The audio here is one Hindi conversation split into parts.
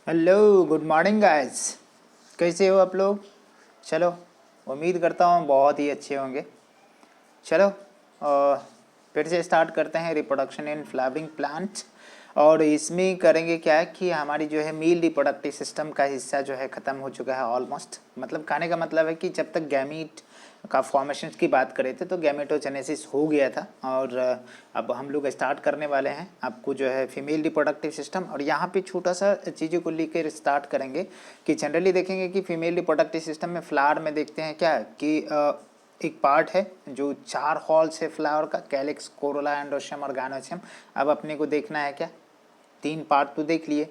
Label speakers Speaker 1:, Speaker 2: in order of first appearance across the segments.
Speaker 1: Hello, good morning guys. कैसे हो आप लोग? चलो, उम्मीद करता हूँ बहुत ही अच्छे होंगे। चलो, फिर से स्टार्ट करते हैं रिप्रोडक्शन इन फ्लावरिंग प्लांट्स। और इसमें करेंगे क्या कि हमारी जो है मेल रिप्रोडक्टिव सिस्टम का हिस्सा जो है ख़त्म हो चुका है ऑलमोस्ट। मतलब कहने का मतलब है कि जब तक गैमीट का फॉर्मेशन की बात करें थे तो गैमेटोजेनेसिस हो गया था। और अब हम लोग स्टार्ट करने वाले हैं आपको जो है फीमेल रिप्रोडक्टिव सिस्टम। और यहाँ पे छोटा सा चीज़ों को लेकर स्टार्ट करेंगे कि जनरली देखेंगे कि फीमेल रिप्रोडक्टिव सिस्टम में फ्लावर में देखते हैं क्या कि एक पार्ट है जो 4 हॉल्स है फ्लावर का, कैलिक्स, कोरोला, एंडोशियम और गाइनोशियम। अब अपने को देखना है क्या, 3 पार्ट तो देख लिए,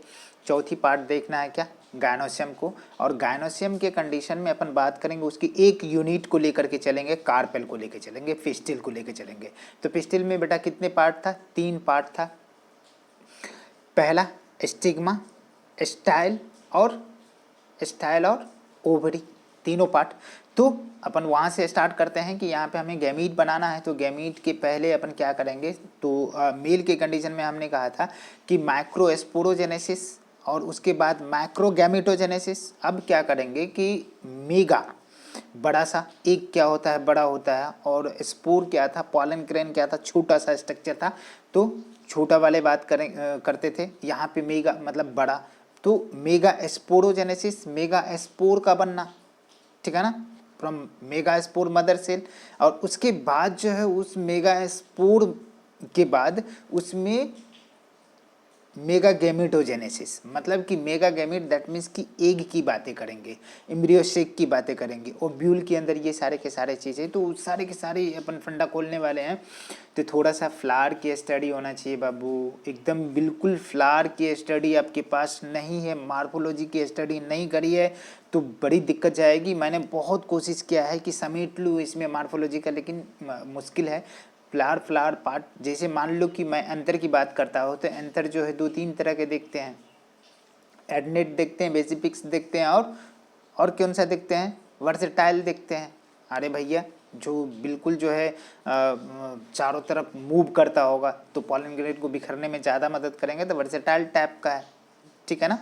Speaker 1: चौथी पार्ट देखना है क्या, गाइनोशियम को। और गाइनोशियम के कंडीशन में अपन बात करेंगे उसकी एक यूनिट को लेकर के चलेंगे, कार्पेल को लेकर चलेंगे, पिस्टिल को लेकर चलेंगे। तो पिस्टिल में बेटा कितने पार्ट था? 3 पार्ट था। पहला स्टिग्मा, स्टाइल और ओवरी, तीनों पार्ट। तो अपन वहाँ से स्टार्ट करते हैं कि यहाँ पे हमें गैमीट बनाना है। तो गैमीट के पहले अपन क्या करेंगे, तो मेल के कंडीशन में हमने कहा था कि माइक्रोस्पोरोजेनेसिस और उसके बाद माइक्रोगैमेटोजेनेसिस। अब क्या करेंगे कि मेगा, बड़ा सा एक क्या होता है, बड़ा होता है, और स्पोर क्या था, पॉलन ग्रेन क्या था, छोटा सा स्ट्रक्चर था। तो छोटा वाले बात करते थे, यहाँ पे मेगा मतलब बड़ा। तो मेगा स्पोरोजेनेसिस, मेगा स्पोर का बनना, ठीक है ना, from megaspore mother cell. और उसके बाद जो है उस मेगा स्पोर के बाद उसमें मेगा गैमेटोजेनेसिस, मतलब कि मेगा गैमेट दैट मीन्स कि एग की बातें करेंगे, एम्ब्रियो शेक की बातें करेंगे, ओव्यूल के अंदर ये सारे के सारे चीज़ें। तो सारे के सारे अपन फंडा खोलने वाले हैं। तो थोड़ा सा फ्लावर की स्टडी होना चाहिए बाबू, एकदम बिल्कुल फ्लावर की स्टडी आपके पास नहीं है, मार्फोलॉजी की स्टडी नहीं करी है तो बड़ी दिक्कत जाएगी। मैंने बहुत कोशिश किया है कि समेट लूँ इसमें मार्फोलॉजी का, लेकिन मुश्किल है। फ्लावर पार्ट, जैसे मान लो कि मैं अंतर की बात करता हूँ तो अंतर जो है 2-3 तरह के देखते हैं। एडनेट देखते हैं, बेसिफिक्स देखते हैं, और कौन सा देखते हैं, वर्सेटाइल देखते हैं। अरे भैया, जो बिल्कुल जो है चारों तरफ मूव करता होगा तो पॉलन ग्रेड को बिखरने में ज़्यादा मदद करेंगे, तो वर्सेटाइल टाइप का है, ठीक है ना।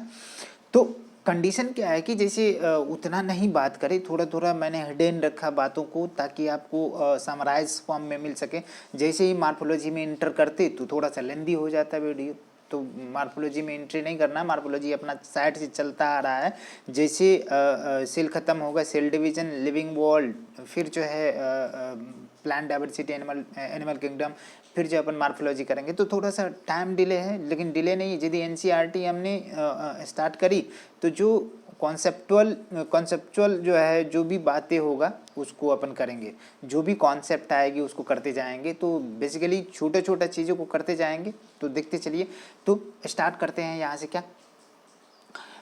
Speaker 1: तो कंडीशन क्या है कि जैसे उतना नहीं बात करें, थोड़ा थोड़ा मैंने हिडन रखा बातों को ताकि आपको समराइज फॉर्म में मिल सके। जैसे ही मार्फोलॉजी में इंटर करते तो थोड़ा सा लेंदी हो जाता वीडियो, तो मार्फोलॉजी में एंट्री नहीं करना, मार्फोलॉजी अपना साइड से चलता आ रहा है। जैसे सेल ख़त्म होगा, सेल डिवीजन, लिविंग वर्ल्ड, फिर जो है प्लांट डाइवर्सिटी, एनिमल किंगडम, फिर जो अपन मार्फोलॉजी करेंगे तो थोड़ा सा टाइम डिले है, लेकिन डिले नहीं है। यदि एनसीईआरटी हमने स्टार्ट करी तो जो कॉन्सेप्चुअल जो है, जो भी बातें होगा उसको अपन करेंगे, जो भी कॉन्सेप्ट आएगी उसको करते जाएंगे। तो बेसिकली छोटे छोटे चीज़ों को करते जाएंगे, तो देखते चलिए। तो स्टार्ट करते हैं यहाँ से। क्या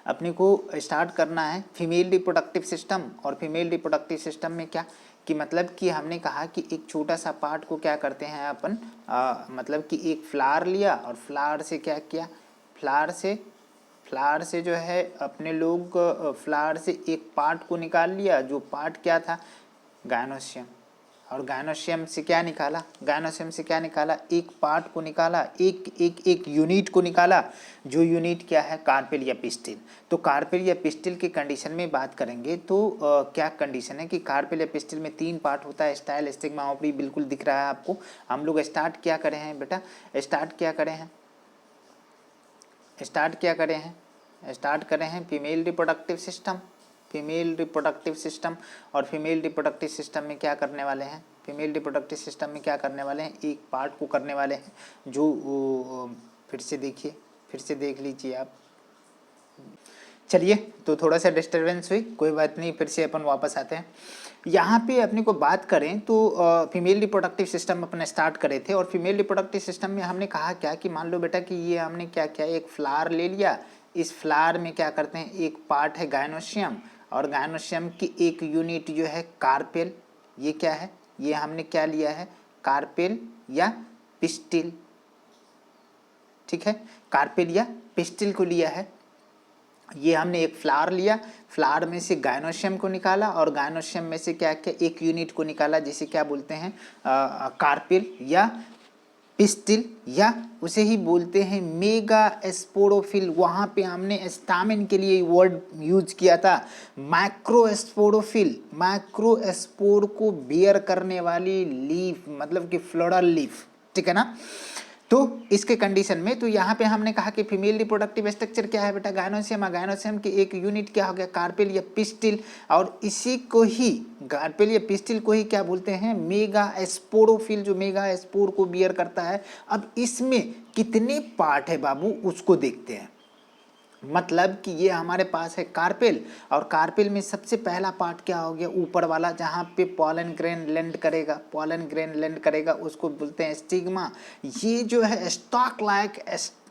Speaker 1: अपने को स्टार्ट करना है फीमेल रिप्रोडक्टिव सिस्टम। और फीमेल रिप्रोडक्टिव सिस्टम में क्या कि मतलब कि हमने कहा कि एक छोटा सा पार्ट को क्या करते हैं अपन, मतलब कि एक फ्लावर लिया और फ्लावर से क्या किया, फ्लावर से जो है अपने लोग फ्लावर से एक पार्ट को निकाल लिया, जो पार्ट क्या था, गायनोशियम। और गायनोशियम से क्या निकाला, गायनोशियम से क्या निकाला, एक पार्ट को निकाला, एक यूनिट को निकाला, जो यूनिट क्या है, कार्पेल या पिस्टिल। तो कार्पेल या पिस्टिल के कंडीशन में बात करेंगे तो क्या कंडीशन है कि कार्पेल या पिस्टिल में 3 पार्ट होता है, स्टाइल, स्टिग्मा, ओवरी, बिल्कुल दिख रहा है आपको। हम लोग स्टार्ट क्या करें हैं बेटा, स्टार्ट करें हैं फीमेल रिप्रोडक्टिव सिस्टम, और फीमेल रिप्रोडक्टिव सिस्टम में क्या करने वाले हैं, एक पार्ट को करने वाले हैं, जो फिर से देखिए, फिर से देख लीजिए आप। चलिए, तो थोड़ा सा डिस्टर्बेंस हुई, कोई बात नहीं, फिर से अपन वापस आते हैं। यहाँ पे अपने को बात करें तो फीमेल रिप्रोडक्टिव सिस्टम अपन स्टार्ट करे थे। और फीमेल रिप्रोडक्टिव सिस्टम में हमने कहा क्या कि मान लो बेटा कि ये हमने क्या किया, एक फ्लावर ले लिया, इस फ्लावर में क्या करते हैं, एक पार्ट है गायनोशियम, और गायनोशियम की एक यूनिट जो है कार्पेल। ये क्या है, ये हमने क्या लिया है, कार्पेल या पिस्टिल, ठीक है, कार्पेल या पिस्टिल को लिया है। ये हमने एक फ्लावर लिया, फ्लावर में से गायनोशियम को निकाला, और गायनोशियम में से क्या क्या एक यूनिट को निकाला, जिसे क्या बोलते हैं, कार्पेल या पिस्टिल, या उसे ही बोलते हैं मेगा स्पोरोफिल। वहाँ पे हमने स्टामिन के लिए वर्ड यूज किया था माइक्रोस्पोरोफिल। माइक्रोस्पोर को बियर करने वाली लीफ, मतलब कि फ्लोरल लीफ, ठीक है ना। तो इसके कंडीशन में तो यहाँ पे हमने कहा कि फीमेल रिप्रोडक्टिव स्ट्रक्चर क्या है बेटा, गायनोसियम। गायनोसियम की एक यूनिट क्या हो गया, कार्पेल या पिस्टिल। और इसी को ही कार्पेल या पिस्टिल को ही क्या बोलते हैं, मेगा स्पोरोफिल, जो मेगा स्पोर को बियर करता है। अब इसमें कितने पार्ट है बाबू, उसको देखते हैं। मतलब कि ये हमारे पास है कार्पेल, और कार्पेल में सबसे पहला पार्ट क्या हो गया, ऊपर वाला, जहाँ पे पॉलन ग्रेन लैंड करेगा, पॉलन ग्रेन लैंड करेगा, उसको बोलते हैं स्टिग्मा। ये जो है स्टॉक लाइक,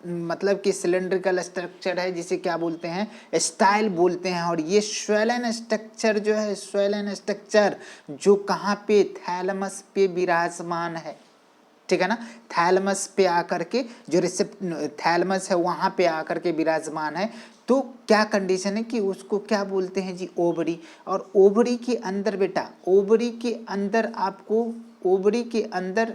Speaker 1: मतलब कि सिलेंड्रिकल स्ट्रक्चर है, जिसे क्या बोलते हैं, स्टाइल बोलते हैं। और ये स्वेलन स्ट्रक्चर जो है, स्वेलन स्ट्रक्चर जो कहाँ पे, थैलमस पे विराजमान है, ठीक है ना। थैलमस पे आकर के जो थैलमस है वहाँ पे आकर के विराजमान है। तो क्या कंडीशन है कि उसको क्या बोलते हैं जी, ओवरी। और ओवरी के अंदर बेटा, ओवरी के अंदर आपको, ओवरी के अंदर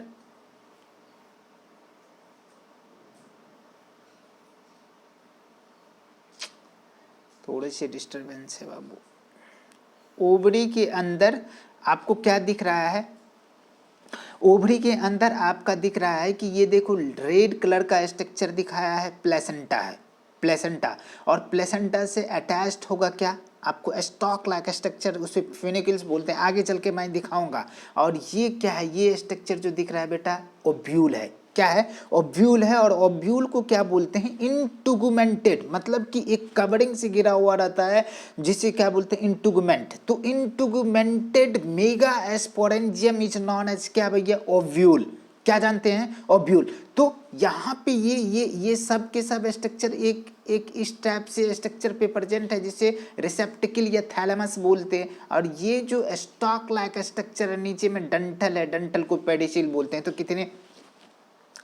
Speaker 1: थोड़े से डिस्टरबेंस है बाबू। ओवरी के अंदर आपको क्या दिख रहा है, ओवरी के अंदर आपका दिख रहा है कि ये देखो रेड कलर का स्ट्रक्चर दिखाया है, प्लेसेंटा है, प्लेसेंटा। और प्लेसेंटा से अटैच्ड होगा क्या, आपको स्टॉक लाइक स्ट्रक्चर, उसे फिनिकल्स बोलते हैं, आगे चल के मैं दिखाऊंगा। और ये क्या है, ये स्ट्रक्चर जो दिख रहा है बेटा, ओव्यूल है। क्या है, ओव्यूल है। और ओव्यूल को क्या बोलते हैं, इंटुगुमेंटेड, मतलब कि एक कवरिंग से घिरा हुआ रहता है, जिसे क्या बोलते हैं, इंटुगुमेंट। तो integumented megasporangium is known as क्या भैया, ओव्यूल। क्या जानते हैं, ओव्यूल। तो यहाँ पे ये सब के सब स्ट्रक्चर एक एक इस टाइप से स्ट्रक्चर पे प्रेजेंट है, जिसे रिसेप्टिकल या थैलेमस बोलते हैं। और ये जो स्टॉक लाइक स्ट्रक्चर है, नीचे में डंठल है, डंठल को पेडिसिल बोलते हैं। तो कितने,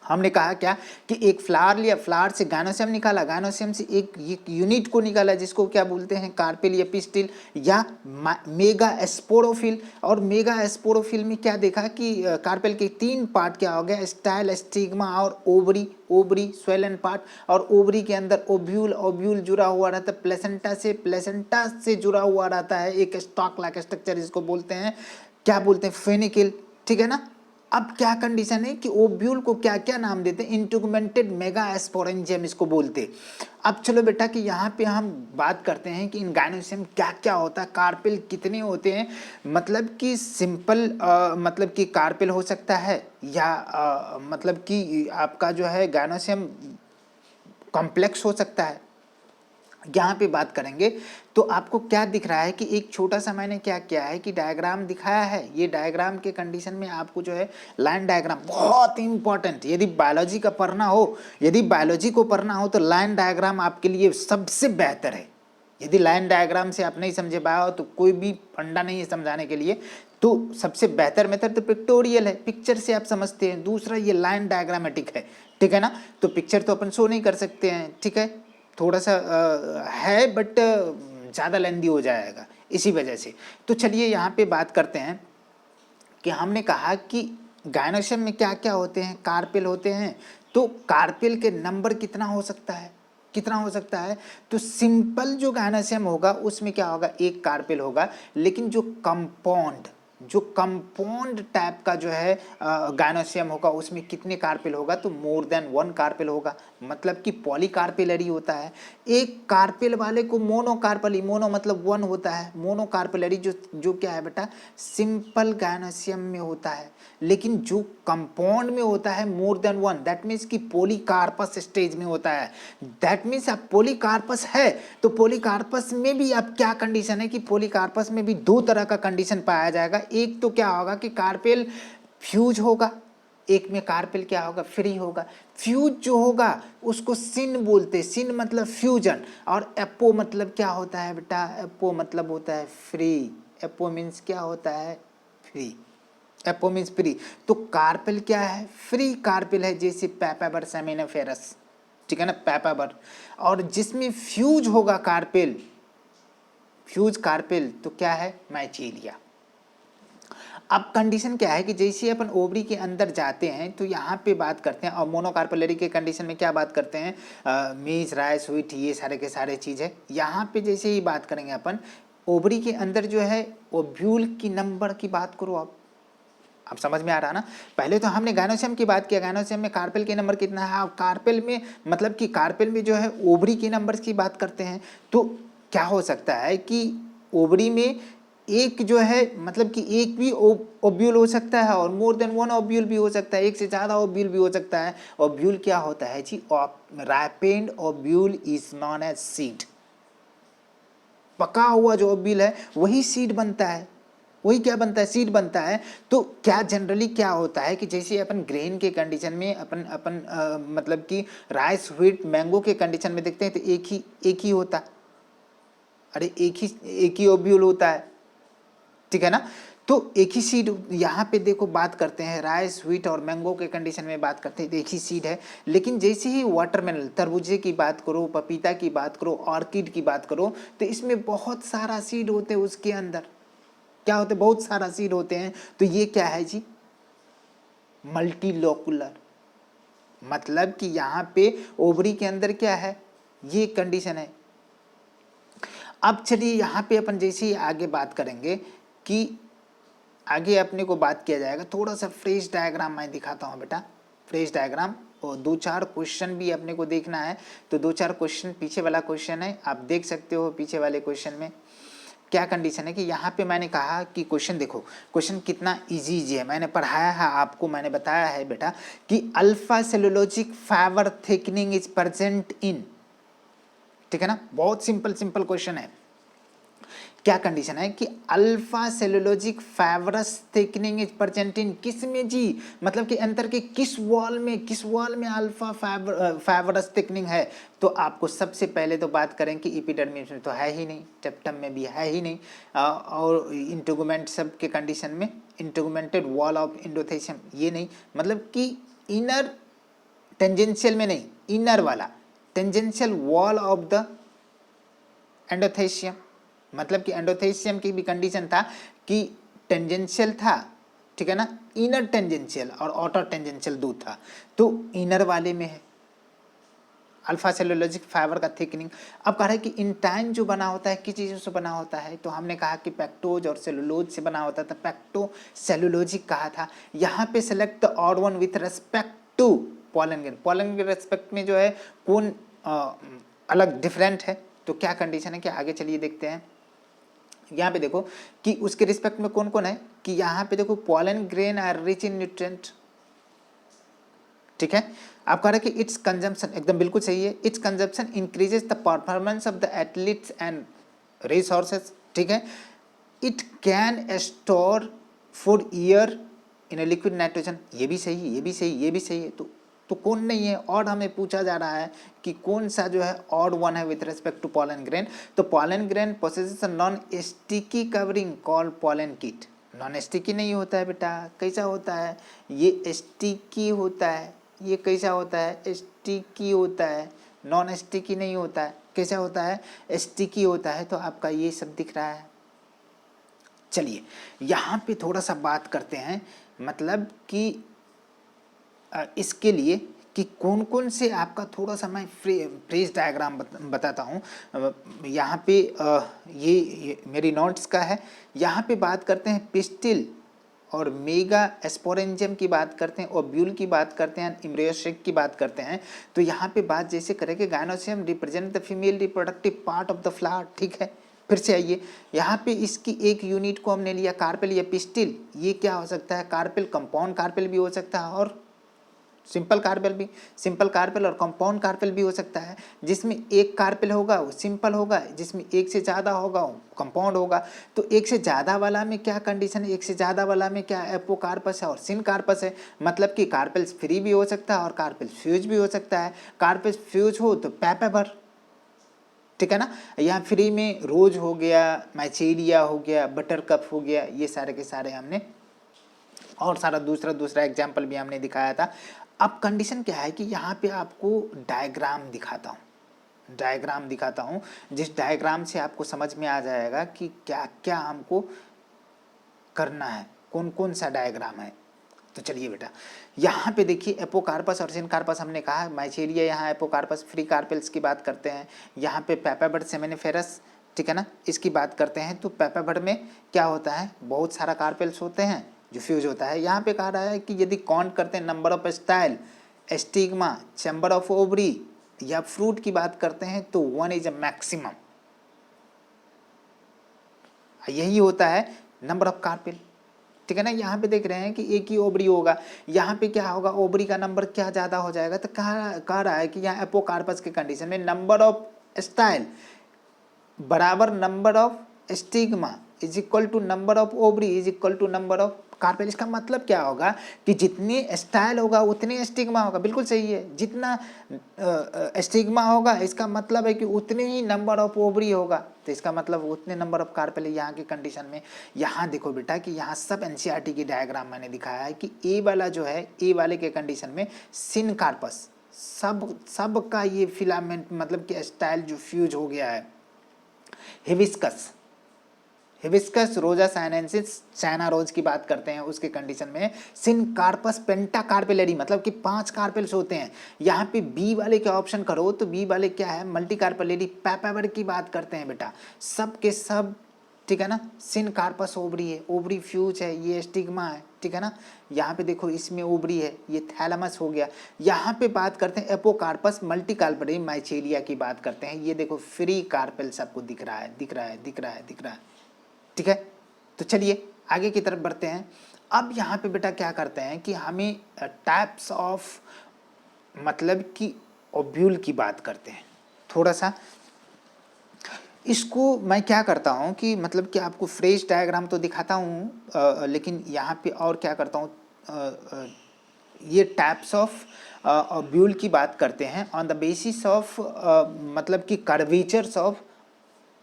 Speaker 1: हमने कहा क्या कि एक फ्लावर लिया, फ्लावर से गायनोसियम निकाला, गायनोसियम से एक यूनिट को निकाला, जिसको क्या बोलते हैं, कार्पेल या पिस्टिल या मेगा स्पोरोफिल। और मेगा स्पोरोफिल में क्या देखा कि कार्पेल के 3 पार्ट क्या हो गया, स्टाइल, स्टिग्मा और ओवरी। ओवरी स्वेलन पार्ट, और ओवरी के अंदर ओव्यूल, ओव्यूल जुड़ा हुआ रहता है प्लेसेंटा से, प्लेसेंटा से जुड़ा हुआ रहता है एक स्टॉक लाइक स्ट्रक्चर, जिसको बोलते हैं, क्या बोलते हैं, फेनिकल, ठीक है ना। अब क्या कंडीशन है कि ओव्यूल को क्या क्या नाम देते हैं, इंटुगमेंटेड मेगा स्पोरेंजियम इसको बोलते। अब चलो बेटा कि यहाँ पे हम बात करते हैं कि इन गायनोसियम क्या क्या होता है, कार्पेल कितने होते हैं। मतलब कि सिंपल मतलब कि कार्पेल हो सकता है, या मतलब कि आपका जो है गायनोसियम कॉम्प्लेक्स हो सकता है। यहाँ पे बात करेंगे तो आपको क्या दिख रहा है कि एक छोटा सा मैंने क्या किया है कि डायग्राम दिखाया है। ये डायग्राम के कंडीशन में आपको जो है लाइन डायग्राम बहुत इंपॉर्टेंट, यदि बायोलॉजी का पढ़ना हो, यदि बायोलॉजी को पढ़ना हो तो लाइन डायग्राम आपके लिए सबसे बेहतर है। यदि लाइन डायग्राम से आप नहीं समझे पाए हो तो कोई भी फंडा नहीं है समझाने के लिए। तो सबसे बेहतर मेथड तो पिक्टोरियल है, पिक्चर से आप समझते हैं। दूसरा ये लाइन डायग्रामेटिक है, ठीक है ना। तो पिक्चर तो अपन शो नहीं कर सकते हैं, ठीक है, थोड़ा सा है बट ज़्यादा लेंदी हो जाएगा इसी वजह से। तो चलिए यहाँ पे बात करते हैं कि हमने कहा कि गायनोसियम में क्या क्या होते हैं, कार्पेल होते हैं। तो कार्पेल के नंबर कितना हो सकता है, कितना हो सकता है। तो सिंपल जो गायनोसियम होगा उसमें क्या होगा, एक कार्पेल होगा। लेकिन जो कंपाउंड टाइप का जो है गायनोसियम होगा उसमें कितने कार्पेल होगा, तो मोर देन 1 कार्पेल होगा। मतलब कि पॉलीकार्पेलरी होता है। एक कार्पेल वाले को मोनोकार्पेली, मोनो मतलब 1 होता है, मोनोकार्पेलरी जो क्या है बेटा, सिंपल गायनोसियम में होता है। लेकिन जो कंपाउंड में होता है मोर देन 1, दैट मीन्स कि पॉलीकार्पस स्टेज में होता है। दैट मीन्स आप पॉलीकार्पस है तो पॉलीकार्पस में भी आप क्या कंडीशन है कि पॉलीकार्पस में भी 2 तरह का कंडीशन पाया जाएगा। एक तो क्या होगा कि कार्पेल फ्यूज होगा, एक में कार्पेल क्या होगा, फ्री होगा। फ्यूज जो होगा उसको सिन बोलते हैं, सिन मतलब फ्यूजन। और एपो मतलब क्या होता है बेटा, एपो मतलब होता है फ्री। एपो मीन्स क्या होता है, फ्री। Apo means free. तो कार्पेल क्या है, फ्री कार्पेल है, जैसे पैपावर सेमिनिफेरस, ठीक है ना, पैपावर। और जिसमें फ्यूज होगा कार्पेल, फ्यूज कार्पेल, तो क्या है, माइचेलिया। अब कंडीशन क्या है कि जैसे अपन ओवरी के अंदर जाते हैं तो यहाँ पे बात करते हैं, और मोनोकार्पेलरी के कंडीशन में क्या बात करते हैं, मेज, राइस, व्हीट, ये सारे के सारे चीज़ है। यहाँ पे जैसे ही बात करेंगे अपन ओवरी के अंदर जो है ओव्यूल की नंबर की बात करो अब समझ में आ रहा ना। पहले तो हमने गायनोसियम की बात किया, गायनोसियम में कार्पेल के नंबर कितना है, और कार्पेल में मतलब कि कार्पेल में जो है ओवरी के नंबर्स की बात करते हैं। तो क्या हो सकता है कि ओवरी में एक जो है मतलब कि एक भी ओव्यूल हो सकता है और मोर देन वन ओव्यूल भी हो सकता है, एक से ज़्यादा ओव्यूल भी हो सकता है। ओव्यूल क्या होता है जी, ripened ovule is known as seed. पका हुआ जो ओव्यूल है वही सीड बनता है, वही क्या बनता है, सीड बनता है। तो क्या जनरली क्या होता है कि जैसे अपन ग्रेन के कंडीशन में अपन अपन मतलब कि राइस, व्हीट, मैंगो के कंडीशन में देखते हैं तो एक ही होता, अरे एक ही ओव्यूल होता है, ठीक है ना। तो एक ही सीड यहाँ पे देखो बात करते हैं, राइस, व्हीट और मैंगो के कंडीशन में बात करते हैं तो एक ही सीड है। लेकिन जैसे ही वाटरमेलन, तरबूजे की बात करो, पपीता की बात करो, ऑर्किड की बात करो, तो इसमें बहुत सारा सीड होते हैं, उसके अंदर क्या होते हैं, बहुत सारा सीड होते हैं। तो ये क्या है जी, मल्टीलोकुलर, मतलब कि यहाँ पे ओवरी के अंदर क्या है, ये कंडीशन है। अब चलिए यहाँ पे अपन जैसे ही आगे बात करेंगे कि आगे अपने को बात किया जाएगा, थोड़ा सा फ्रेश डायग्राम मैं दिखाता हूँ बेटा, फ्रेश डायग्राम, और 2-4 क्वेश्चन भी अपने को देखना है। तो 2-4 क्वेश्चन, पीछे वाला क्वेश्चन है आप देख सकते हो, पीछे वाले क्वेश्चन में क्या कंडीशन है कि यहाँ पे मैंने कहा कि क्वेश्चन देखो, क्वेश्चन कितना इजी है, मैंने पढ़ाया है आपको, मैंने बताया है बेटा कि alpha cellulosic fibre thickening is present in, ठीक है ना, बहुत सिंपल क्वेश्चन है। क्या कंडीशन है कि alpha cellulosic fibrous thickening is present in किस में जी, मतलब कि अंतर के किस वॉल में अल्फा फाइबरस थिकनिंग है। तो आपको सबसे पहले तो बात करें कि एपिडर्मिस में तो है ही नहीं, टेप्टम में भी है ही नहीं, और इंटेगुमेंट सब के कंडीशन में इंटेगुमेंटेड वॉल ऑफ एंडोथेलियम ये नहीं, मतलब कि इनर टेंजेंशियल में नहीं, इनर वाला tangential wall of the endothelium, मतलब कि एंडोथेलियम की भी कंडीशन था कि टेंजेंशियल था, ठीक है ना, इनर टेंजेंशियल और आउटर टेंजेंशियल दो था, तो इनर वाले में है अल्फा सेलुलोजिक फाइबर का थिकनिंग। अब कह रहा है कि इंटाइन जो बना होता है किस चीज़ों से बना होता है, तो हमने कहा कि पेक्टोज और सेलुलोज से बना होता था, पेक्टो सेलुलोजिक कहा था। यहाँ पे select the odd one with respect to pollen grain, pollen के रेस्पेक्ट में जो है कौन अलग डिफरेंट है, तो क्या कंडीशन है कि आगे चलिए देखते हैं। यहाँ पे देखो कि उसके रिस्पेक्ट में कौन कौन है, कि यहाँ पे देखो pollen grain are rich in nutrient, ठीक है। आप कह रहे हैं कि इट्स कंजम्पशन एकदम बिल्कुल सही है, it's consumption increases the performance of the athletes and resources, ठीक है। It can store for year in a liquid nitrogen, ये भी सही है, ये भी सही, ये भी सही है। तो कौन नहीं है, और हमें पूछा जा रहा है कि कौन सा जो है ऑड वन है with respect to pollen grain. तो pollen grain possesses a non sticky covering called pollen kit. Non sticky नहीं होता है बेटा, कैसा होता है, ये स्टिकी होता है। ये कैसा होता है, स्टिकी होता है, नॉन स्टिकी नहीं होता है। कैसा होता है, स्टिकी होता है। तो आपका ये सब दिख रहा है। चलिए यहाँ पे थोड़ा सा बात करते हैं, मतलब कि इसके लिए कि कौन कौन से आपका थोड़ा सा मैं फ्रेज डायग्राम बताता हूँ। यहाँ पे ये मेरी नोट्स का है। यहाँ पे बात करते हैं पिस्टिल और मेगा एस्पोरेंजियम की बात करते हैं, ओव्यूल की बात करते हैं, एम्ब्रियोसेक की बात करते हैं। तो यहाँ पे बात जैसे करेंगे, gynoecium represent the female reproductive part of the flower, ठीक है। फिर से आइए, यहाँ पे इसकी एक यूनिट को हमने लिया कार्पेल या पिस्टिल। ये क्या हो सकता है, कार्पेल, कंपाउंड कार्पेल भी हो सकता है और सिंपल कार्पेल और कंपाउंड कार्पेल भी हो सकता है। जिसमें एक कार्पेल होगा वो सिंपल होगा, जिसमें एक से ज़्यादा होगा वो कंपाउंड होगा। तो एक से ज़्यादा वाला में क्या कंडीशन है, एक से ज़्यादा वाला में क्या एपोकार्पस है और सिनकार्पस है, मतलब कि कार्पेल्स फ्री भी हो सकता है और कार्पेल फ्यूज भी हो सकता है। कार्पेल फ्यूज हो तो पैपेबर, ठीक है ना। यहाँ फ्री में रोज हो गया, मैचेरिया हो गया, बटर कप हो गया, ये सारे के सारे हमने, और सारा दूसरा एग्जाम्पल भी हमने दिखाया था। अब कंडीशन क्या है कि यहाँ पे आपको डायग्राम दिखाता हूँ, जिस डायग्राम से आपको समझ में आ जाएगा कि क्या क्या हमको करना है, कौन कौन सा डायग्राम है। तो चलिए बेटा, यहाँ पे देखिए एपोकार्पस और सिनकार्पस हमने कहा, माइचेरिया यहाँ एपोकार्पस, फ्री कार्पेल्स की बात करते हैं, यहाँ पे पैपाबर्ड सेमेनिफेरस, ठीक है ना, इसकी बात करते हैं। तो पैपाबर्ड में क्या होता है, बहुत सारा कार्पेल्स होते हैं जो फ्यूज होता है। यहाँ पे कहा रहा है कि यदि काउंट करते हैं number of style, stigma, chamber of ovary या फ्रूट की बात करते हैं तो 1 इज अ मैक्सिमम। यही होता है नंबर ऑफ कार्पेल, ठीक है ना। यहाँ पे देख रहे हैं कि एक ही ओवरी होगा, यहाँ पे क्या होगा, ओवरी का नंबर क्या ज़्यादा हो जाएगा। तो कह रहा है कि यहाँ एपोकार्पस के कंडीशन में नंबर ऑफ स्टाइल बराबर number of stigma is equal to number of ovary is equal to number of carpel. इसका मतलब क्या होगा कि जितने स्टाइल होगा उतने स्टिग्मा होगा। बिल्कुल सही है, जितना स्टिग्मा होगा इसका मतलब है कि उतने ही नंबर ऑफ ओवरी होगा, तो इसका मतलब उतने नंबर ऑफ कार्पेल। यहाँ की कंडीशन में यहाँ देखो बेटा कि यहाँ सब एनसीईआरटी की डायग्राम मैंने दिखाया है कि ए वाला जो है, ए वाले के कंडीशन में सिनकार्पस सब का ये फिलामेंट मतलब कि स्टाइल जो फ्यूज हो गया है। हिबिस्कस रोजा साइनेंसिस, चाइना रोज की बात करते हैं, उसके कंडीशन में सिनकार्पस पेंटाकार्पेलरी मतलब कि 5 कार्पेल्स होते हैं। यहाँ पे बी वाले का ऑप्शन करो तो बी वाले क्या है, मल्टीकार्पेलरी पैपाबर्ड की बात करते हैं बेटा, सब के सब, ठीक है ना। सिनकार्पस ओवरी है, ओवरी फ्यूज है, ये स्टिग्मा है, ठीक है ना। यहाँ पे देखो इसमें ओवरी है, ये थैलेमस हो गया। यहाँ पे बात करते हैं एपोकार्पस मल्टीकार्पेलरी माइचेरिया की बात करते हैं। ये देखो फ्री कार्पेल सबको दिख रहा है, ठीक है। तो चलिए आगे की तरफ बढ़ते हैं। अब यहाँ पे बेटा क्या करते हैं कि हमें टाइप्स ऑफ मतलब कि ओब्यूल की बात करते हैं। थोड़ा सा इसको मैं क्या करता हूँ कि मतलब कि आपको फ्रेश डायग्राम तो दिखाता हूँ, लेकिन यहाँ पे और क्या करता हूँ, ये टाइप्स ऑफ ओब्यूल की बात करते हैं ऑन द बेसिस ऑफ मतलब कि कर्वेचर्स ऑफ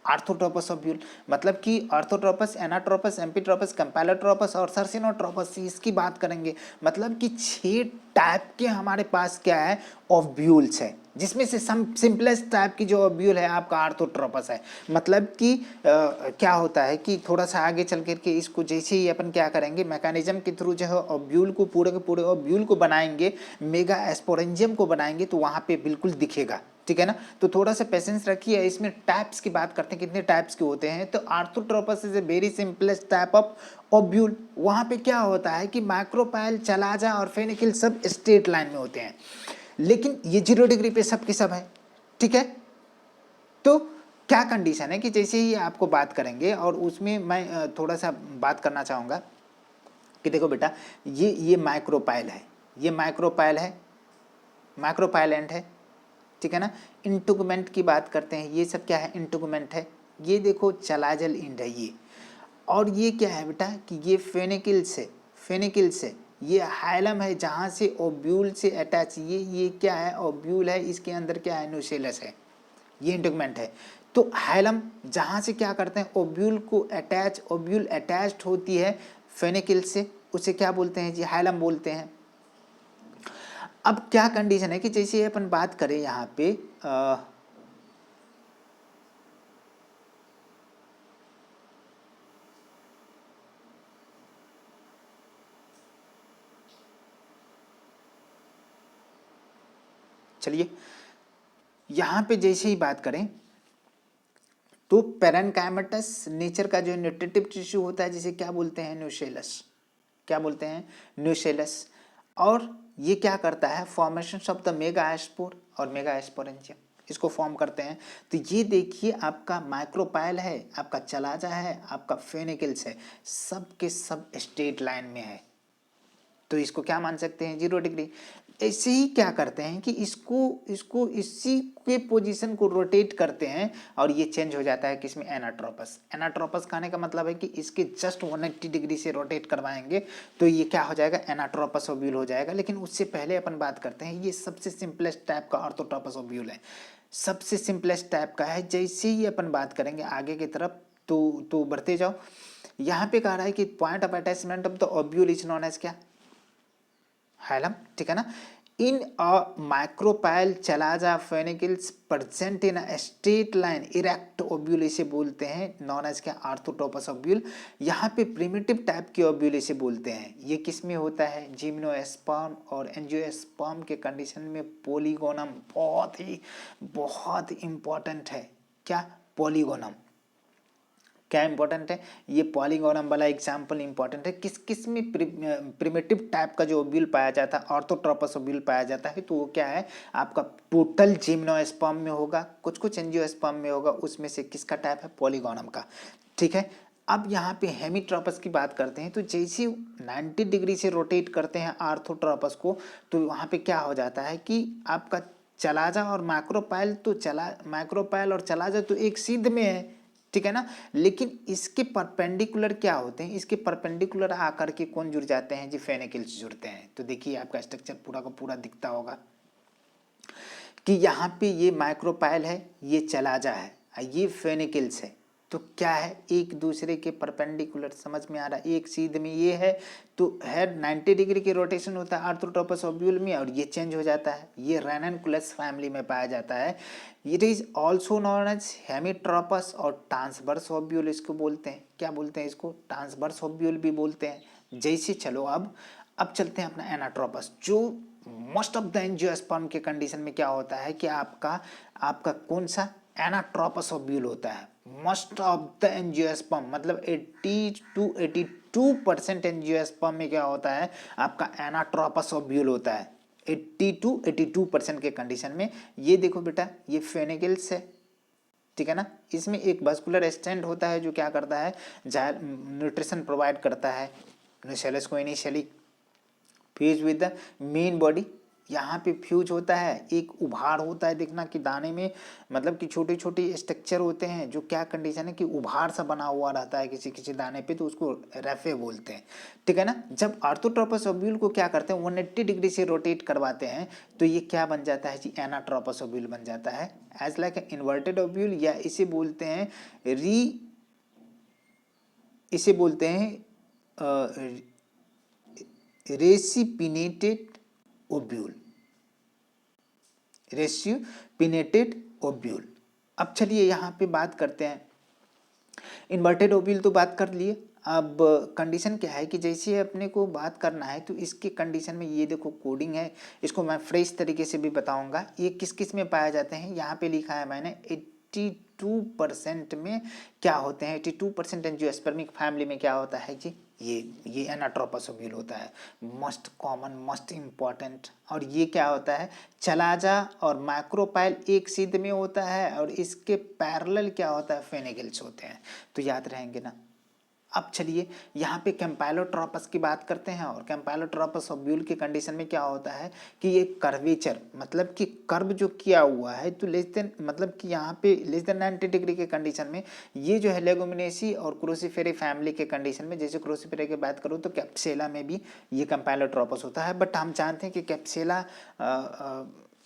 Speaker 1: आर्थोट्रोपस ओब्यूल। मतलब कि आर्थोट्रोपस, एनाट्रोपस, एम्पीट्रोपस, कंपैलोट्रोपस और सर्सिनोट्रोपस, इसकी बात करेंगे। मतलब कि 6 टाइप के हमारे पास क्या है, ओब्यूल्स है, जिसमें से सिंपलेस्ट टाइप की जो ओब्यूल है आपका आर्थोट्रोपस है। मतलब कि क्या होता है कि थोड़ा सा आगे चल करके इसको जैसे ही अपन क्या करेंगे, मैकेनिज्म के थ्रू जो है ओब्यूल को पूरे के पूरे ओब्यूल को बनाएंगे, मेगा एस्पोरेंजियम को बनाएंगे, तो वहाँ पे बिल्कुल दिखेगा, ठीक है ना। तो थोड़ा सा पेशेंस रखिए। इसमें टाइप्स की बात करते हैं, कितने टाइप्स के होते हैं। तो orthotropous is a very simplest type of ovule. वहाँ पे क्या होता है कि माइक्रोपाइल, चलाजा और फेनिकिल सब स्ट्रेट लाइन में होते हैं, लेकिन ये 0 डिग्री पे सब के सब है, ठीक है। तो क्या कंडीशन है कि जैसे ही आपको बात करेंगे, और उसमें मैं थोड़ा सा बात करना चाहूँगा कि देखो बेटा, ये माइक्रोपाइल है, ये माइक्रोपाइल है, माइक्रोपाइलेंट है, ठीक है ना। इंटुगमेंट की बात करते हैं, ये सब क्या है, इंटुगमेंट है। ये देखो चलाजल इंड है ये, और ये क्या है बेटा कि ये फेनिकिल से ये हाइलम है, जहाँ से ओब्यूल से अटैच, ये क्या है, ओब्यूल है, इसके अंदर क्या है, न्यूसेलस है, ये इंटुगमेंट है। तो हाइलम जहाँ से क्या करते हैं, ओब्यूल को अटैच, ओब्यूल अटैच्ड होती है फेनिकिल से, उसे क्या बोलते हैं जी, हाइलम बोलते हैं। अब क्या कंडीशन है कि जैसे अपन बात करें यहाँ पे चलिए यहाँ पे जैसे ही बात करें तो पैरेन्काइमेटस नेचर का जो न्यूट्रिटिव टिश्यू होता है, जिसे क्या बोलते हैं, न्यूसेलस, क्या बोलते हैं, न्यूसेलस। और ये क्या करता है, फॉर्मेशन ऑफ द मेगा एस्पोर और मेगा एस्पोरेंजियम, इसको फॉर्म करते हैं। तो ये देखिए आपका माइक्रोपाइल है, आपका चलाजा है, आपका फेनिकल्स है, सब के सब स्ट्रेट लाइन में है, तो इसको क्या मान सकते हैं, 0 डिग्री। ऐसे ही क्या करते हैं कि इसको इसी के पोजीशन को रोटेट करते हैं, और ये चेंज हो जाता है किसमें, एनाट्रोपस। एनाट्रोपस कहने का मतलब है कि इसके जस्ट 180 डिग्री से रोटेट करवाएंगे तो ये क्या हो जाएगा, एनाट्रोपस ओब्यूल हो जाएगा। लेकिन उससे पहले अपन बात करते हैं, ये सबसे सिंपलेस्ट टाइप का ऑर्थोट्रोपस ओब्यूल है, सबसे सिंपलेस्ट टाइप का है। जैसे ही अपन बात करेंगे आगे की तरफ तो बढ़ते जाओ। यहाँ पे कह रहा है कि point of attachment of the ovule is known as क्या, हाइलम, ठीक है ना। In a micropyle chalaza phenicles present in a straight line erect ovule इसे बोलते हैं, नॉन एज के आर्थोट्रोपस ओव्यूल। यहाँ पे प्रिमिटिव टाइप के ओव्यूल इसे बोलते हैं। ये किस में होता है? जिम्नोस्पर्म और एंजियोस्पर्म के कंडीशन में पोलीगोनम बहुत इंपॉर्टेंट है। क्या? पोलीगोनम क्या इंपॉर्टेंट है? ये पॉलीगोनम वाला एग्जाम्पल इंपॉर्टेंट है। किस किस में प्रिमिटिव टाइप का जो ओव्यूल पाया जाता है, ऑर्थोट्रोपस ओव्यूल पाया जाता है, तो वो क्या है आपका टोटल जिम्नोस्पर्म में होगा, कुछ कुछ एंजियोस्पर्म में होगा, उसमें से किसका टाइप है? पॉलीगोनम का। ठीक है, अब यहाँ पे हेमीट्रोपस की बात करते हैं, तो जैसे 90 डिग्री से रोटेट करते हैं आर्थोट्रोपस को, तो वहाँ पे क्या हो जाता है कि आपका चलाजा और माइक्रोपाइल और चलाजा तो एक सीध में है, ठीक है ना, लेकिन इसके परपेंडिकुलर क्या होते हैं? इसके परपेंडिकुलर आकर के कौन जुड़ जाते हैं जी? फेनिकल्स जुड़ते हैं। तो देखिए आपका स्ट्रक्चर पूरा का पूरा दिखता होगा कि यहाँ पे ये माइक्रोपाइल है, ये चलाजा है, ये फेनिकल्स है। तो क्या है? एक दूसरे के परपेंडिकुलर, समझ में आ रहा है? एक सीध में ये है तो है 90 डिग्री के रोटेशन होता है आर्थोट्रोपस ओव्यूल में, और ये चेंज हो जाता है। ये रैननकुलस फैमिली में पाया जाता है। It is also known as hemitropous और ट्रांसवर्स ओव्यूल इसको बोलते हैं। क्या बोलते हैं इसको? ट्रांसवर्स ओव्यूल भी बोलते हैं। जैसे चलो अब चलते हैं अपना एनाट्रोपस, जो मोस्ट ऑफ द एंजियोस्पर्म के कंडीशन में क्या होता है कि आपका कौन सा? एनाट्रोपस ओव्यूल होता है। मोस्ट ऑफ द एंजियोस्पर्म मतलब 80 to 82% एंजियोस्पर्म में क्या होता है? आपका एनाट्रोपस ओव्यूल होता है। 80 to 82% के कंडीशन में। ये देखो बेटा, ये फेनिकल्स है, ठीक है ना, इसमें एक वास्कुलर स्टैंड होता है जो क्या करता है? न्यूट्रिशन प्रोवाइड करता है न्यूसेलस को initially, fuse with the main body. यहाँ पे फ्यूज होता है, एक उभार होता है, देखना कि दाने में मतलब कि छोटे छोटे स्ट्रक्चर होते हैं जो क्या कंडीशन है कि उभार सा बना हुआ रहता है किसी किसी दाने पे, तो उसको रेफे बोलते हैं, ठीक है ना। जब आर्थोट्रोपस ओव्यूल को क्या करते हैं? 180 डिग्री से रोटेट करवाते हैं, तो ये क्या बन जाता है जी? एनाट्रोपस ओव्यूल बन जाता है, एज लाइक इन्वर्टेड ओव्यूल, या इसे बोलते हैं रेसिपिनेटेड ओव्यूल। रेसिपिनेटेड ओव्यूल। अब चलिए यहाँ पे बात करते हैं, इन्वर्टेड ओव्यूल तो बात कर लिए। अब कंडीशन क्या है कि जैसे अपने को बात करना है, तो इसके कंडीशन में ये देखो कोडिंग है, इसको मैं फ्रेश तरीके से भी बताऊंगा। ये किस किस में पाया जाते हैं? यहाँ पे लिखा है मैंने 82% में क्या होते हैं? 82% एंजियोस्पर्मिक फैमिली में क्या होता है जी? ये एनाट्रोपस ओव्यूल होता है, मोस्ट कॉमन, मोस्ट इम्पॉर्टेंट। और ये क्या होता है? चलाजा और माइक्रोपाइल एक सीध में होता है, और इसके पैरेलल क्या होता है? फेनिकल्स होते हैं। तो याद रहेंगे ना। अब चलिए यहाँ पे कैम्पाइलोट्रोपस की बात करते हैं, और कैम्पाइलोट्रोपस ओव्यूल के कंडीशन में क्या होता है कि ये कर्वेचर मतलब कि कर्व जो किया हुआ है, तो लेस देन मतलब कि यहाँ पे लेस देन 90 डिग्री के कंडीशन में ये जो है लेगुमिनेसी और क्रूसीफेरी फैमिली के कंडीशन में, जैसे क्रूसीफेरी की बात करूँ तो कैप्सेला में भी ये कैम्पाइलोट्रोपस होता है। बट हम जानते हैं कि कैप्सेला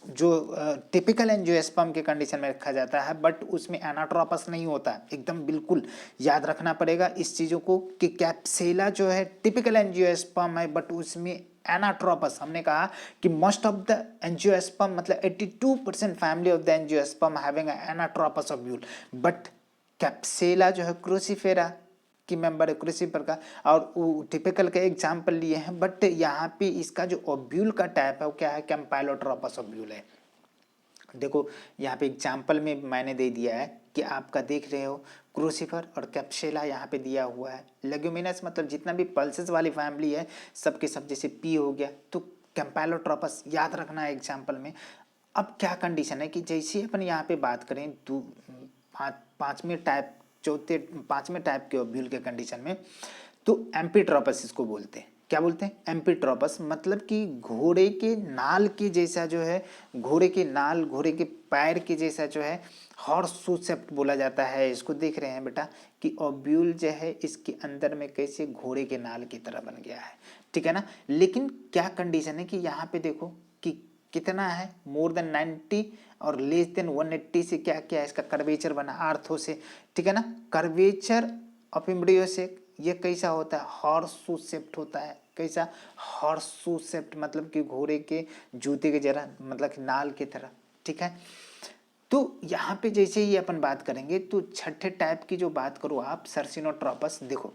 Speaker 1: जो टिपिकल एंजियोस्पर्म के कंडीशन में रखा जाता है, बट उसमें एनाट्रोपस नहीं होता है। एकदम बिल्कुल याद रखना पड़ेगा इस चीज़ों को कि कैप्सेला जो है टिपिकल एंजियोस्पर्म है, बट उसमें एनाट्रोपस, हमने कहा कि मोस्ट ऑफ द एंजियोस्पर्म मतलब 82% family of the angiosperm having anatropous ovule, but Capsella जो है क्रूसीफेरा की मेंबर है, क्रूसीफर का, और वो टिपिकल का एग्जाम्पल लिए हैं। बट यहाँ पे इसका जो ओव्यूल का टाइप है वो क्या है? कैम्पाइलोट्रोपस ओव्यूल है। देखो यहाँ पे एग्जाम्पल में मैंने दे दिया है कि आपका देख रहे हो क्रूसीफर और कैप्सेला यहाँ पे दिया हुआ है। लेग्यूमिनस मतलब जितना भी पल्सेस वाली फैमिली है सबके सब, जैसे पी हो गया, तो कैम्पाइलोट्रोपस याद रखना है एग्जाम्पल में। अब क्या कंडीशन है कि जैसे अपन यहाँ पे बात करें पांचवें टाइप के ओव्यूल के कंडीशन में, तो एम्पीट्रोपस इसको बोलते हैं। क्या बोलते हैं? एम्पीट्रोपस मतलब कि घोड़े के नाल के जैसा जो है, घोड़े के नाल, घोड़े के पैर के जैसा जो है, हॉर्स शू शेप्ड बोला जाता है इसको। देख रहे हैं बेटा कि ओव्यूल जो है इसके अंदर में कैसे घोड़े के नाल की तरह बन गया है, ठीक है ना। लेकिन क्या कंडीशन है कि यहाँ पे देखो कि कितना है? मोर देन 90 और लेस देन 180 से क्या क्या है? इसका कर्वेचर बना आर्थो से, ठीक है ना। कर्वेचर ऑफ एम्ब्रियो से ये कैसा होता है? हॉर्स शू शेप्ड होता है, कैसा, हॉर्स शू शेप्ड, मतलब कि घोड़े के जूते के जरा, मतलब कि नाल की तरह, ठीक है। तो यहाँ पे जैसे ही अपन बात करेंगे तो छठे टाइप की जो बात करो आप, सर्सिनोट्रोपस, देखो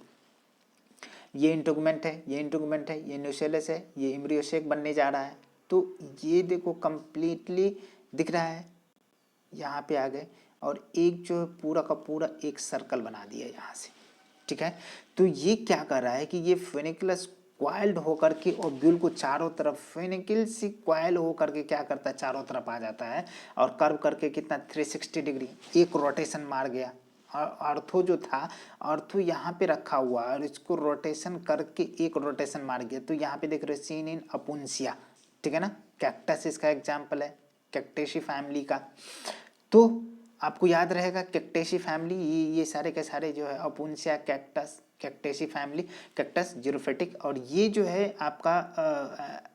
Speaker 1: ये इंटुगमेंट है, ये इंटुगमेंट है, ये न्यूसेलस है, ये एम्ब्रियोसेक बनने जा रहा है। तो ये देखो कंप्लीटली दिख रहा है, यहाँ पे आ गए और एक जो है पूरा का पूरा एक सर्कल बना दिया यहाँ से, ठीक है। तो ये क्या कर रहा है कि ये फेनिकुलस क्वाइल्ड होकर के ओब्यूल को चारों तरफ, फेनिकल से क्वाइल होकर के क्या करता है, चारों तरफ आ जाता है और कर्व करके कितना 360 डिग्री एक रोटेशन मार गया। और अर्थो जो था, अर्थो यहाँ पे रखा हुआ और इसको रोटेशन करके एक रोटेशन मार गया। तो यहाँ पे देख रहे हो सीन इन अपुंसिया, ठीक है ना, कैक्टस इसका एग्जाम्पल है, कैक्टेसी फैमिली का। तो आपको याद रहेगा कैक्टेसी फैमिली, ये सारे के सारे जो है अपुंसिया, कैक्टस, कैक्टेसी फैमिली, कैक्टस जिरोफिटिक, और ये जो है आपका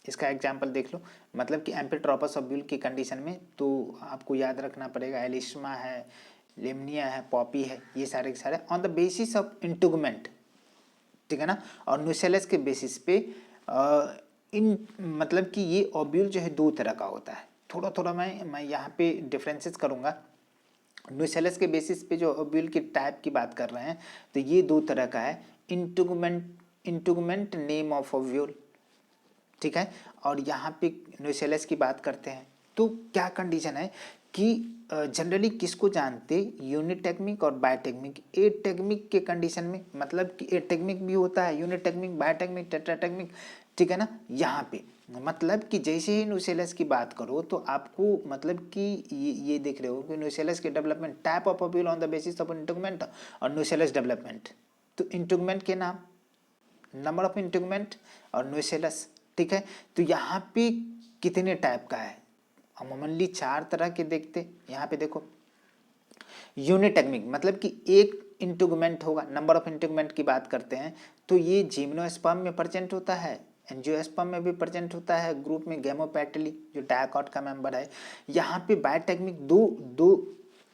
Speaker 1: इसका एग्जाम्पल देख लो, मतलब कि एम्फिट्रोपस ओब्यूल की कंडीशन में। तो आपको याद रखना पड़ेगा एलिस्मा है, लेमनिया है, पॉपी है, ये सारे के सारे ऑन द बेसिस ऑफ इंटुगमेंट, ठीक है ना। और न्यूसेलस के बेसिस पे इन मतलब कि ये ओब्यूल जो है दो तरह का होता है। थोड़ा थोड़ा मैं यहाँ पे डिफरेंसेस करूँगा। न्यूसेलस के बेसिस पे जो ओब्यूल की टाइप की बात कर रहे हैं तो ये दो तरह का है, इंटुगमेंट नेम ऑफ ओब्यूल, ठीक है। और यहाँ पे न्यूसेलस की बात करते हैं तो क्या कंडीशन है कि जनरली किसको जानते, यूनिटेगमिक और बायोटेगमिक। एटेगमिक के कंडीशन में, मतलब कि एटेगमिक भी होता है, यूनिटेगमिक, बायोटेगमिक, टेट्राटेगमिक, ठीक है ना। यहाँ पे मतलब कि जैसे ही न्यूसेलस की बात करो तो आपको मतलब कि ये देख रहे हो कि न्यूसेलस के development, type of ovule on the basis of integument और न्यूसेलस डेवलपमेंट। तो इंटुगमेंट के नाम, नंबर ऑफ इंटुगमेंट और न्यूसेलस, ठीक है। तो यहाँ पे कितने टाइप का है, अमूमनली 4 तरह के देखते। यहाँ पे देखो यूनिटेगमिक, मतलब कि एक इंटुगमेंट होगा, नंबर ऑफ इंटुगमेंट की बात करते हैं तो ये जिम्नोस्पर्म में प्रेजेंट होता है, एंजियोस्पर्म में भी प्रेजेंट होता है, ग्रुप में गैमोपेटली जो डायकॉट का मेंबर है। यहाँ पे बायोटेगमिक दो दो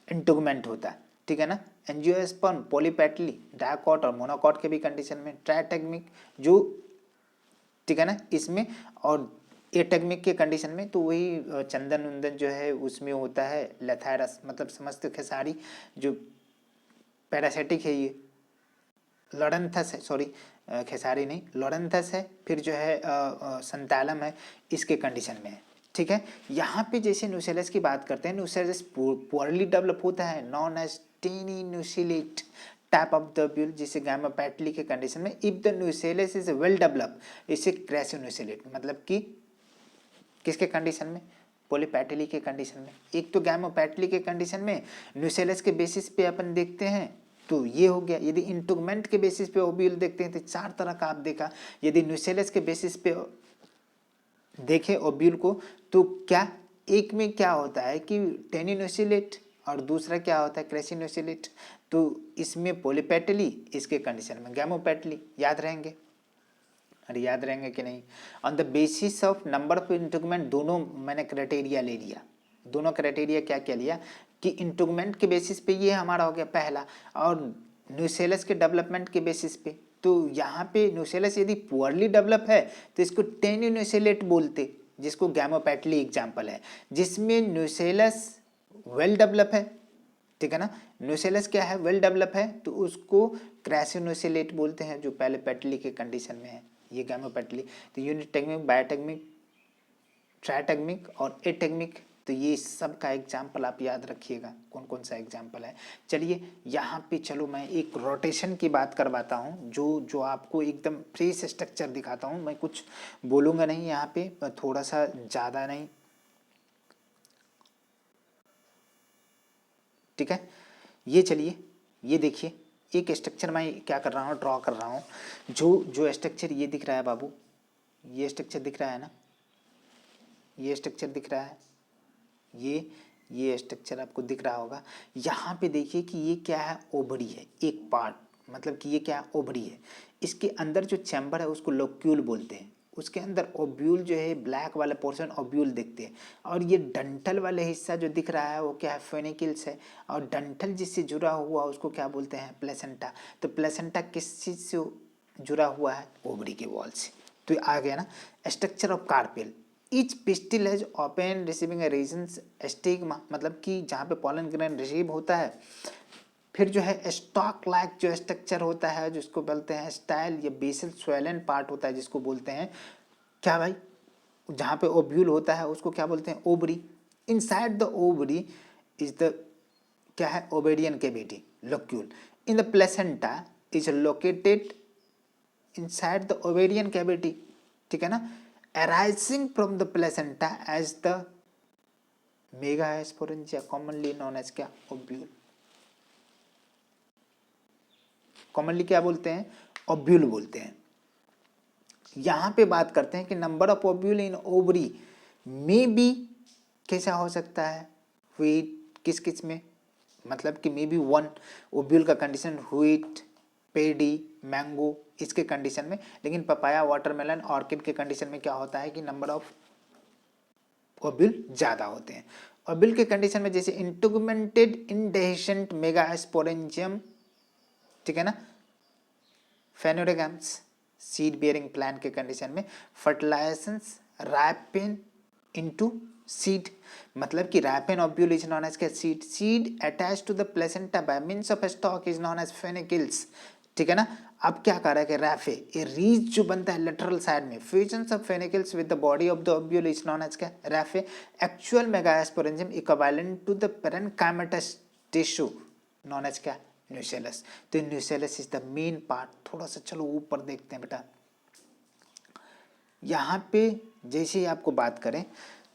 Speaker 1: इंटुगमेंट होता है, ठीक है ना, एंजियोस्पर्म, पॉलीपेटली, डायकॉट और मोनोकॉट के भी कंडीशन में, ट्राइटेगमिक जो, ठीक है ना, इसमें। और एटेगमिक के कंडीशन में तो वही चंदन उंदन जो है उसमें होता है, लेथायरस, मतलब समस्त खेसारी जो पैरासिटिक है, ये लोरेंथस है, सॉरी खेसारी नहीं, लोरेंथस है, फिर जो है संतालम है, इसके कंडीशन में है, ठीक है। यहाँ पे जैसे न्यूसेलस की बात करते हैं, न्यूसेलस पुअरली डेवलप होता है, known as tenuinucellate type of the ovule, जिसे गैमोपेटली के कंडीशन में। If the nucellus is well develop, इसे क्रेसियोन्यूसिलेट, मतलब कि किसके कंडीशन में, पॉलीपेटली के कंडीशन में। एक तो गैमोपेटली के कंडीशन में न्यूसेलस के बेसिस पे अपन देखते हैं तो ये हो गया। यदि इंटुगमेंट के बेसिस पे ओब्यूल देखते हैं तो 4 तरह का आप देखा। यदि न्यूसेलस के बेसिस पे देखे ओब्यूल को तो क्या, एक में क्या होता है कि टेनिन्यूसिलेट और दूसरा क्या होता है क्रेसिन्यूसिलेट। तो इसमें पॉलीपेटली, इसके कंडीशन में गैमोपेटली। याद रहेंगे, अरे याद रहेंगे कि नहीं। On the basis of number of integument दोनों मैंने क्राइटेरिया ले लिया। दोनों क्राइटेरिया क्या क्या लिया कि इंटुगमेंट के बेसिस पे ये हमारा हो गया पहला, और न्यूसेलस के डेवलपमेंट के बेसिस पे। तो यहाँ पे न्यूसेलस यदि पुअरली डेवलप है तो इसको टेनिन्यूसिलेट बोलते, जिसको गैमोपेटली एग्जाम्पल है। जिसमें न्यूसेलस वेल डेवलप है, ठीक है ना, न्यूसेलस क्या है, वेल डेवलप है, तो उसको क्रेसियोन्यूसिलेट बोलते हैं, जो पहले पेटली के कंडीशन में है, ये गैमोपेटली। तो यूनिटेगमिक, बायोटेगमिक, ट्राइटेगमिक और एटेगमिक, तो ये सब का एग्जाम्पल आप याद रखिएगा कौन कौन सा एग्जाम्पल है। चलिए यहाँ पे चलो मैं एक रोटेशन की बात करवाता हूँ, जो आपको एकदम फ्रेश स्ट्रक्चर दिखाता हूँ। मैं कुछ बोलूँगा नहीं यहाँ पे, थोड़ा सा ज़्यादा नहीं, ठीक है। ये चलिए, ये देखिए एक स्ट्रक्चर मैं क्या कर रहा हूँ, ड्रॉ कर रहा हूँ। जो स्ट्रक्चर ये दिख रहा है बाबू, ये स्ट्रक्चर दिख रहा है ना, ये स्ट्रक्चर दिख रहा है, ये स्ट्रक्चर आपको दिख रहा होगा। यहाँ पे देखिए कि ये क्या है, ओवरी है, एक पार्ट, मतलब कि ये क्या है, ओवरी है। इसके अंदर जो चैम्बर है उसको लोक्यूल बोलते हैं। उसके अंदर ओब्यूल जो है, ब्लैक वाला पोर्शन ओब्यूल देखते हैं। और ये डंठल वाले हिस्सा जो दिख रहा है वो क्या है, फेनिकल्स है। और डंठल जिससे जुड़ा हुआ उसको क्या बोलते हैं, प्लेसेंटा। तो प्लेसेंटा किस चीज़ से जुड़ा हुआ है ओवरी के वॉल से। तो ये आ गया ना। Structure of carpel, each pistil has open receiving a region stigma, मतलब कि जहाँ पे पॉलन ग्रेन रिसीव होता है। फिर जो है स्टॉक लाइक जो स्ट्रक्चर होता है जिसको बोलते हैं स्टाइल, ये बेसल स्वेलन पार्ट होता है जिसको बोलते हैं क्या भाई, जहाँ पे ओव्यूल होता है उसको क्या बोलते हैं ovary. Inside the ovary is the क्या है ovarian cavity locule. In the placenta is located inside the ovarian cavity, ठीक है ना। Arising from the placenta as the megasporangia commonly known as क्या ओव्यूल, कॉमनली क्या बोलते हैं ओव्यूल बोलते हैं। यहाँ पे बात करते हैं कि number of ovule in ovary में बी कैसा हो सकता है, व्हीट किस किस में, मतलब कि मे बी 1 ओव्यूल का कंडीशन व्हीट, पेडी, मैंगो इसके कंडीशन में। लेकिन पपाया, वाटरमेलन, ऑर्किड के कंडीशन में क्या होता है कि नंबर ऑफ ओव्यूल ज़्यादा होते हैं। ओव्यूल के कंडीशन में जैसे इंटुगमेंटेड इंडेसेंट मेगास्पोरेंजियम, ठीक है ना, फेनोरेगम्स सीड बेयरिंग प्लांट के कंडीशन में फर्टिलाइजेशंस रैपिन इनटू सीड, मतलब कि ripen ovule is known as seed. Seed attach to the placenta by means of stalk is known as funicles, ठीक है ना। अब क्या कर रहा है कि रैफे ये रीज जो बनता है लेटरल साइड में, fusion of funicles with the body of the ovule is known as क्या raphe. Actual megasporangium equivalent to the parenchymatous tissue known as क्या न्यूसेलस। तो nucellus is the main part. थोड़ा सा चलो ऊपर देखते हैं बेटा, यहाँ पे जैसे ही आपको बात करें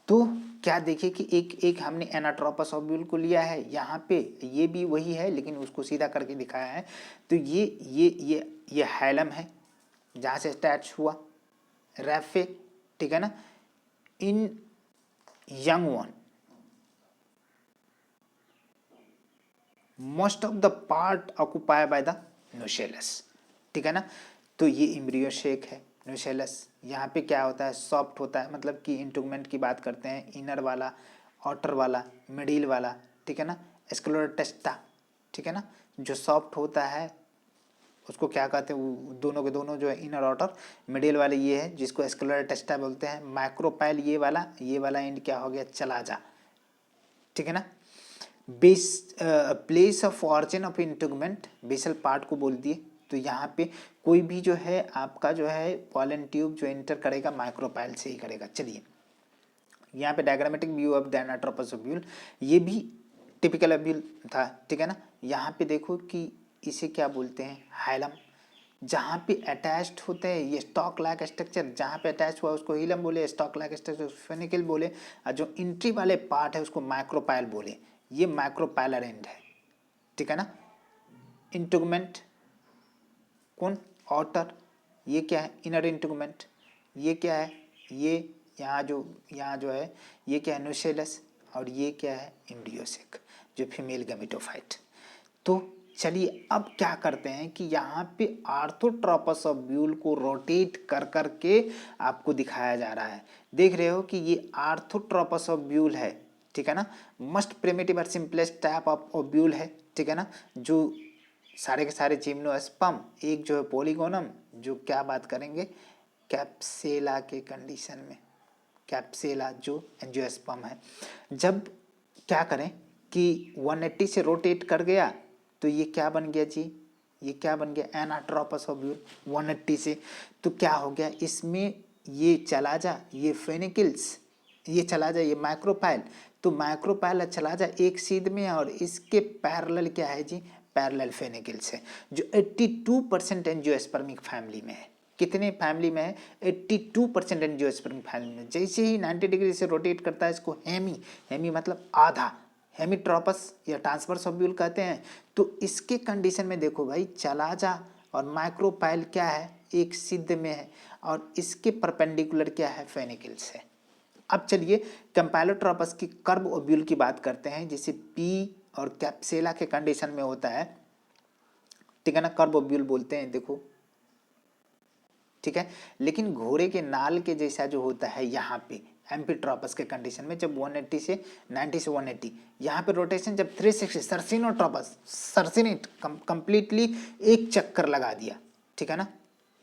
Speaker 1: तो क्या देखिए कि एक हमने एनाट्रोपस ओव्यूल को लिया है, यहाँ पे ये भी वही है लेकिन उसको सीधा करके दिखाया है। तो ये हैलम है जहाँ से अटैच हुआ रैफे, ठीक है ना। In young one most of the part occupy by the nucellus, ठीक है ना। तो ये एम्ब्रियो शेक है न्यूसेलस। यहाँ पे क्या होता है सॉफ्ट होता है, मतलब कि इंटुगमेंट की बात करते हैं इनर वाला, आउटर वाला, मिडिल वाला, ठीक है ना। स्क्लेरोटेस्टा, ठीक है ना, जो सॉफ्ट होता है उसको क्या कहते हैं, वो दोनों के दोनों जो है इनर आउटर, मिडिल वाले ये है जिसको स्क्लेरोटेस्टा बोलते हैं। माइक्रोपाइल ये वाला एंड क्या हो गया चला जा, ठीक है ना। Base place of origin of integument basal part को बोल दिए। तो यहाँ पे कोई भी जो है आपका जो है पॉलन ट्यूब जो एंटर करेगा माइक्रोपाइल से ही करेगा। चलिए यहाँ पे diagrammatic view of the anatropous ovule, ये भी टिपिकल ओव्यूल था, ठीक है ना। यहाँ पे देखो कि इसे क्या बोलते हैं हाइलम, जहाँ पे अटैच्ड होते हैं ये स्टॉक लाइक स्ट्रक्चर, जहाँ पे अटैच हुआ उसको हीलम बोले, स्टॉक लाइक स्ट्रक्चर फेनिकल बोले, और जो एंट्री वाले पार्ट है उसको माइक्रोपाइल बोले। ये माइक्रोपाइलर एंड है, ठीक है ना। इंटुगमेंट कौन आउटर, ये क्या है इनर इंटुगमेंट, ये क्या है ये यहाँ जो है ये क्या है न्यूसेलस, और ये क्या है एम्ब्रियोसेक जो फीमेल गैमेटोफाइट। तो चलिए अब क्या करते हैं कि यहाँ पे आर्थोट्रोपस ओव्यूल को रोटेट कर करके आपको दिखाया जा रहा है। देख रहे हो कि ये आर्थोट्रोपस ओव्यूल है, ठीक है ना। मस्ट प्रिमिटिव और सिंपलेस्ट टाइप ऑफ ओव्यूल है, ठीक है ना। जो सारे के सारे जिम्नोस्पर्म, एक जो है पॉलीगोनम, जो क्या बात करेंगे कैप्सेला के कंडीशन में, कैप्सेला जो एंजियोस्पर्म है। जब क्या करें कि 180 से रोटेट कर गया तो ये क्या बन गया जी, ये क्या बन गया एनाट्रोपस ओव्यूल 180 से। तो क्या हो गया इसमें ये चला जा, ये फेनिकल्स, ये चला जा, ये माइक्रोपाइल, तो माइक्रोपाइल चला जा एक सीध में, और इसके पैरेलल क्या है जी पैरेलल फेनिकल्स है जो 82% एंजियोस्पर्मिक फैमिली में है। कितने फैमिली में है 82% एंजियोस्पर्मिक फैमिली में। जैसे ही 90 डिग्री से रोटेट करता है इसको हेमी मतलब आधा, हेमीट्रोपस या ट्रांसवर्स ओव्यूल कहते हैं। तो इसके कंडीशन में देखो भाई चला जा, और माइक्रोपाइल क्या है एक सिद्ध में है, और इसके परपेंडिकुलर क्या है फेनिकल्स है। अब चलिए कंपाइलोट्रोपस की कर्व ओव्यूल की बात करते हैं, जैसे पी और कैप्सेला के कंडीशन में होता है, ठीक है ना, कर्व ओव्यूल बोलते हैं देखो, ठीक है। लेकिन घोड़े के नाल के जैसा जो होता है यहाँ पे एम्फीट्रोपस के कंडीशन में, जब 180 से 90 से 180 यहाँ पे रोटेशन जब 360 सर्सिनोट्रोपस सर्सिनेट कंप्लीटली एक चक्कर लगा दिया, ठीक है ना,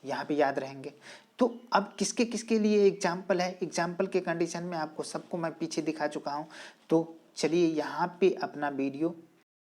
Speaker 1: यहाँ पे याद रहेंगे। तो अब किसके किसके लिए एग्जाम्पल है, एग्जाम्पल के कंडीशन में आपको सबको मैं पीछे दिखा चुका हूँ। तो चलिए यहाँ पे अपना वीडियो